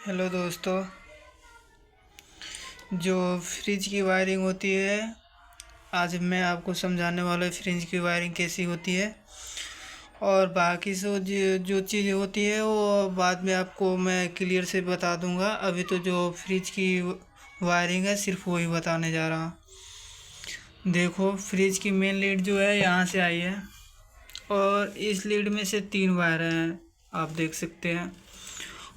Hello दोस्तों। जो fridge की वायरिंग होती है, आज मैं आपको समझाने वाला हूँ फ्रिज की वायरिंग कैसी होती है। और बाकी जो चीज़ होती है वो बाद में आपको मैं क्लियर से बता दूंगा। अभी तो जो फ्रिज की वायरिंग है सिर्फ वही बताने जा रहा हूँ। देखो, फ्रिज की मेन लीड जो है यहाँ से आई है और इस लीड में से 3 वायर हैं, आप देख सकते हैं।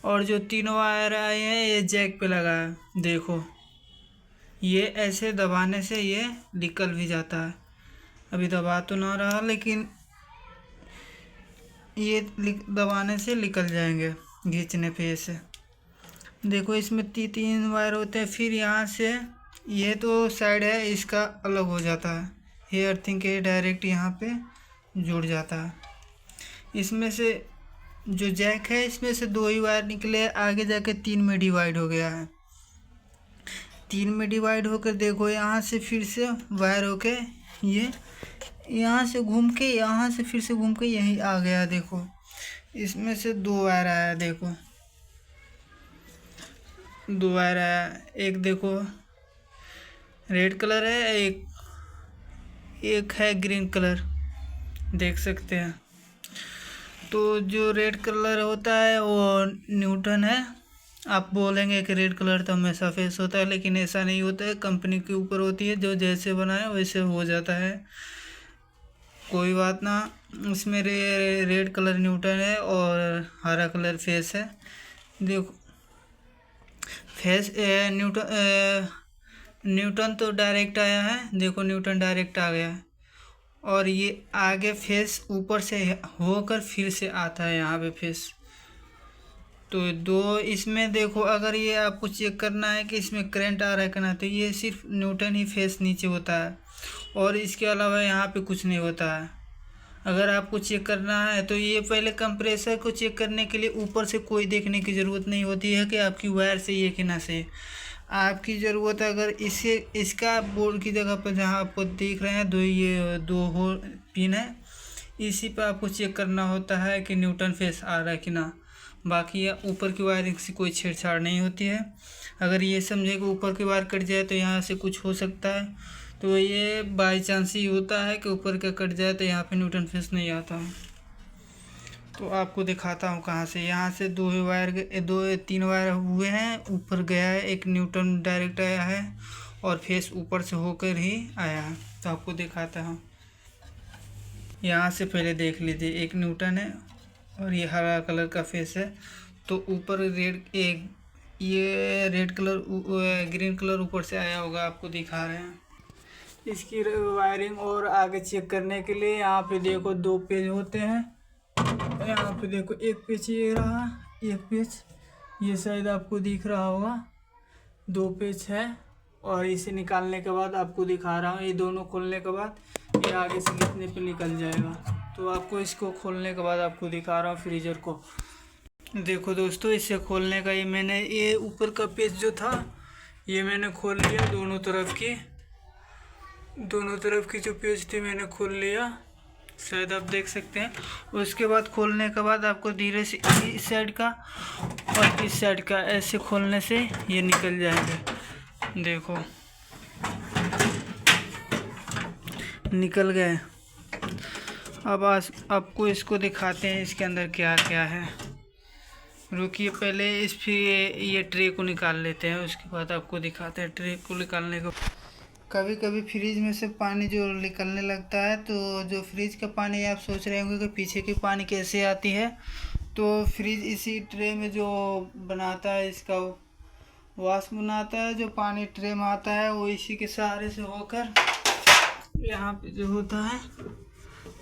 और जो 3 वायर आए हैं ये जैक पे लगा है। देखो, ये ऐसे दबाने से ये निकल भी जाता है। अभी दबा तो ना रहा, लेकिन ये दबाने से निकल जाएंगे, खींचने पे ऐसे। देखो, इसमें 3 वायर होते हैं। फिर यहाँ से ये तो साइड है, इसका अलग हो जाता है। ये अर्थिंग के डायरेक्ट यहाँ पे जुड़ जाता है। इसमें से जो जैक है इसमें से 2 ही वायर निकले, आगे जाके 3 में डिवाइड हो गया है। 3 में डिवाइड होकर देखो, यहाँ से फिर से वायर होके ये यहाँ से घूम के यहाँ से फिर से घूम के यहीं आ गया। देखो, इसमें से 2 वायर आया। देखो, 2 वायर आया। एक देखो रेड कलर है, एक है ग्रीन कलर, देख सकते हैं। तो जो रेड कलर होता है वो न्यूटन है। आप बोलेंगे कि रेड कलर तो हमेशा फेस होता है, लेकिन ऐसा नहीं होता है। कंपनी के ऊपर होती है, जो जैसे बनाए वैसे हो जाता है, कोई बात ना। इसमें रेड कलर न्यूटन है और हरा कलर फेस है। देखो, फेस न्यूटन तो डायरेक्ट आया है। देखो, न्यूटन डायरेक्ट आ गया है और ये आगे फेस ऊपर से होकर फिर से आता है यहाँ पे फेस। तो 2 इसमें देखो, अगर ये आपको चेक करना है कि इसमें करंट आ रहा है कि ना, तो ये सिर्फ न्यूटन ही फेस नीचे होता है और इसके अलावा यहाँ पे कुछ नहीं होता है। अगर आपको चेक करना है तो ये पहले कंप्रेसर को चेक करने के लिए ऊपर से कोई देखने की ज़रूरत नहीं होती है कि आपकी वायर सही है कि ना सही। आपकी ज़रूरत है अगर इसका बोर्ड की जगह पर जहाँ आपको देख रहे हैं ये 2 होल पिन है, इसी पर आपको चेक करना होता है कि न्यूटन फेस आ रहा है कि ना। बाकी ऊपर की वायरिंग से कोई छेड़छाड़ नहीं होती है। अगर ये समझे कि ऊपर की वायर कट जाए तो यहाँ से कुछ हो सकता है, तो ये बाई चांस ही होता है कि ऊपर का कट जाए तो यहाँ पे न्यूटन फेस नहीं आता। तो आपको दिखाता हूँ कहाँ से। यहाँ से 3 वायर हुए हैं, ऊपर गया है, एक न्यूटन डायरेक्ट आया है और फेस ऊपर से होकर ही आया है। तो आपको दिखाता हूँ। यहाँ से पहले देख लीजिए, एक न्यूटन है और ये हरा कलर का फेस है। तो ऊपर ये रेड कलर ग्रीन कलर ऊपर से आया होगा, आपको दिखा रहे हैं। इसकी वायरिंग और आगे चेक करने के लिए यहाँ पे देखो 2 पेज होते हैं। यहाँ पे देखो, एक पेज ये रहा, एक पेज ये शायद आपको दिख रहा होगा। 2 पेज है और इसे निकालने के बाद आपको दिखा रहा हूँ। ये दोनों खोलने के बाद ये आगे से कितने पे निकल जाएगा। तो आपको इसको खोलने के बाद आपको दिखा रहा हूँ फ्रीजर को। देखो दोस्तों, इसे खोलने का ये ऊपर का पेज जो था ये मैंने खोल लिया। दोनों तरफ की जो पेज थी मैंने खोल लिया, शायद आप देख सकते हैं। उसके बाद खोलने के बाद आपको धीरे से इस साइड का और इस साइड का ऐसे खोलने से ये निकल जाएंगे। देखो, निकल गए। अब आपको इसको दिखाते हैं इसके अंदर क्या क्या है। रुकिए, पहले ये ट्रे को निकाल लेते हैं, उसके बाद आपको दिखाते हैं ट्रे को निकालने को। कभी कभी फ्रिज में से पानी जो निकलने लगता है, तो जो फ्रिज का पानी आप सोच रहे होंगे कि पीछे की पानी कैसे आती है, तो फ्रिज इसी ट्रे में जो बनाता है, इसका वाष्प बनाता है, जो पानी ट्रे में आता है वो इसी के सहारे से होकर यहाँ पे जो होता है,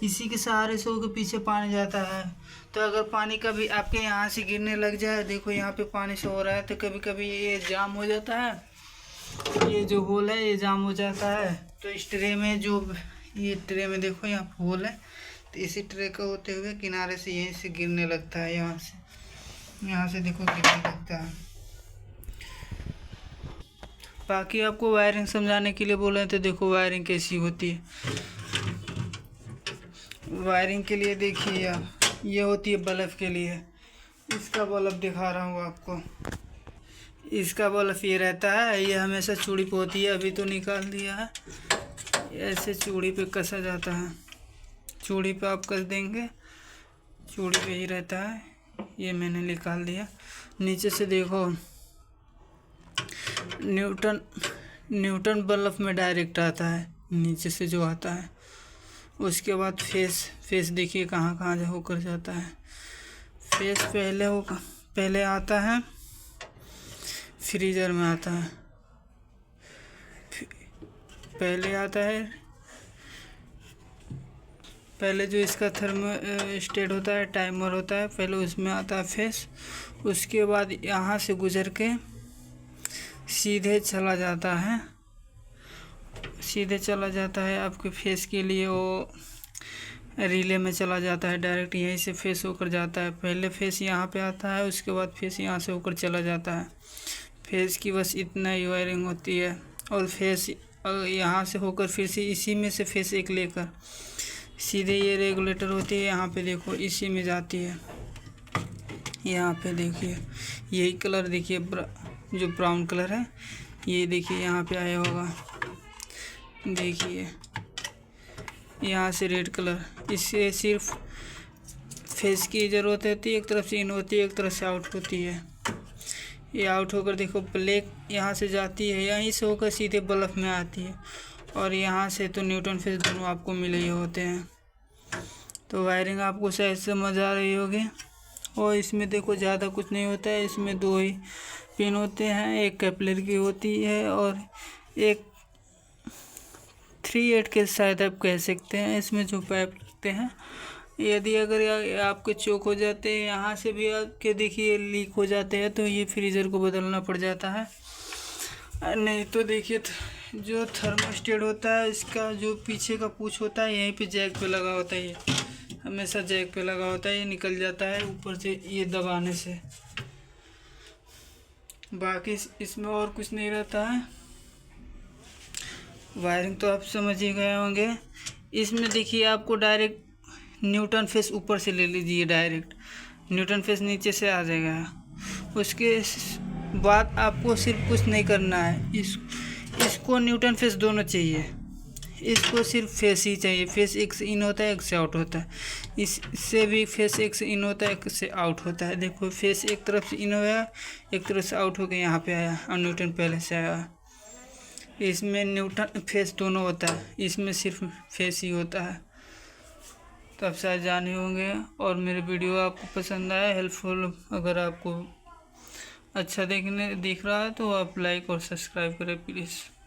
इसी के सहारे से होकर पीछे पानी जाता है। तो अगर पानी कभी आपके यहाँ से गिरने लग जाए, देखो यहाँ पे पानी से हो रहा है, तो कभी कभी ये जाम हो जाता है, ये जो होल है ये जाम हो जाता है। तो इस ट्रे में ये ट्रे में देखो यहाँ पे होल है, तो इसी ट्रे का होते हुए किनारे से यहीं से गिरने लगता है। यहाँ से देखो गिरने लगता है। बाकी आपको वायरिंग समझाने के लिए बोले तो देखो वायरिंग कैसी होती है। वायरिंग के लिए देखिए, ये होती है बल्ब के लिए। इसका बल्ब दिखा रहा हूँ आपको। इसका बल्ब ये रहता है, ये हमेशा चूड़ी पे होती है, अभी तो निकाल दिया है। ऐसे चूड़ी पे कसा जाता है, चूड़ी पे आप कस देंगे, चूड़ी पे ही रहता है। ये मैंने निकाल दिया। नीचे से देखो, न्यूटन बल्ब में डायरेक्ट आता है, नीचे से जो आता है। उसके बाद फेस देखिए कहाँ कहाँ होकर जाता है। फेस पहले आता है, फ्रीजर में आता है, पहले आता है, पहले जो इसका थर्मोस्टेट होता है, टाइमर होता है, पहले उसमें आता है फेस। उसके बाद यहाँ से गुजर के सीधे चला जाता है आपके फेस के लिए, वो रिले में चला जाता है डायरेक्ट, यहीं से फेस होकर जाता है। पहले फेस यहाँ पे आता है, उसके बाद फेस यहाँ से होकर चला जाता है। फेस की बस इतना ही वायरिंग होती है। और फेस यहाँ से होकर फिर से इसी में से फेस एक लेकर सीधे ये रेगुलेटर होती है, यहाँ पे देखो इसी में जाती है। यहाँ पे देखिए यही कलर देखिए, जो ब्राउन कलर है, ये देखिए यहाँ पे आया होगा, देखिए यहाँ से रेड कलर। इससे सिर्फ फेस की ज़रूरत होती है, एक तरफ से इन होती है, एक तरफ से आउट होती है। ये आउट होकर देखो ब्लैक यहाँ से जाती है, यहीं से होकर सीधे बल्ब में आती है। और यहाँ से तो न्यूटन फेस दोनों आपको मिले ही होते हैं। तो वायरिंग आपको शायद समझ आ रही होगी। और इसमें देखो ज़्यादा कुछ नहीं होता है, इसमें 2 ही पिन होते हैं, एक केपलर की होती है और एक 3/8 के शायद आप कह सकते हैं। इसमें जो पाइप लगते हैं, यदि अगर आपके चोक हो जाते हैं, यहाँ से भी आपके देखिए लीक हो जाते हैं, तो ये फ्रीज़र को बदलना पड़ जाता है। नहीं तो देखिए जो थर्मोस्टेट होता है, इसका जो पीछे का पूछ होता है, यहीं पे जैक पे लगा होता है, ये हमेशा जैक पे लगा होता है, ये निकल जाता है ऊपर से ये दबाने से। बाकी इसमें और कुछ नहीं रहता है। वायरिंग तो आप समझ ही गए होंगे। इसमें देखिए आपको डायरेक्ट न्यूटन फेस ऊपर से ले लीजिए, डायरेक्ट न्यूटन फेस नीचे से आ जाएगा। उसके बाद आपको सिर्फ कुछ नहीं करना है, इसको न्यूटन फेस दोनों चाहिए, इसको सिर्फ फेस ही चाहिए। फेस एक से इन होता है, एक से आउट होता है। इससे भी फेस एक से इन होता है, एक से आउट होता है। देखो फेस एक तरफ से इन होया, एक तरफ से आउट होकर यहाँ पे आया, और न्यूटन पहले से आया। इसमें न्यूटन फेस दोनों होता है, इसमें सिर्फ फेस ही होता है। तो आप शायद जाने होंगे। और मेरे वीडियो आपको पसंद आया, हेल्पफुल अगर आपको अच्छा दिख रहा है, तो आप लाइक और सब्सक्राइब करें प्लीज़।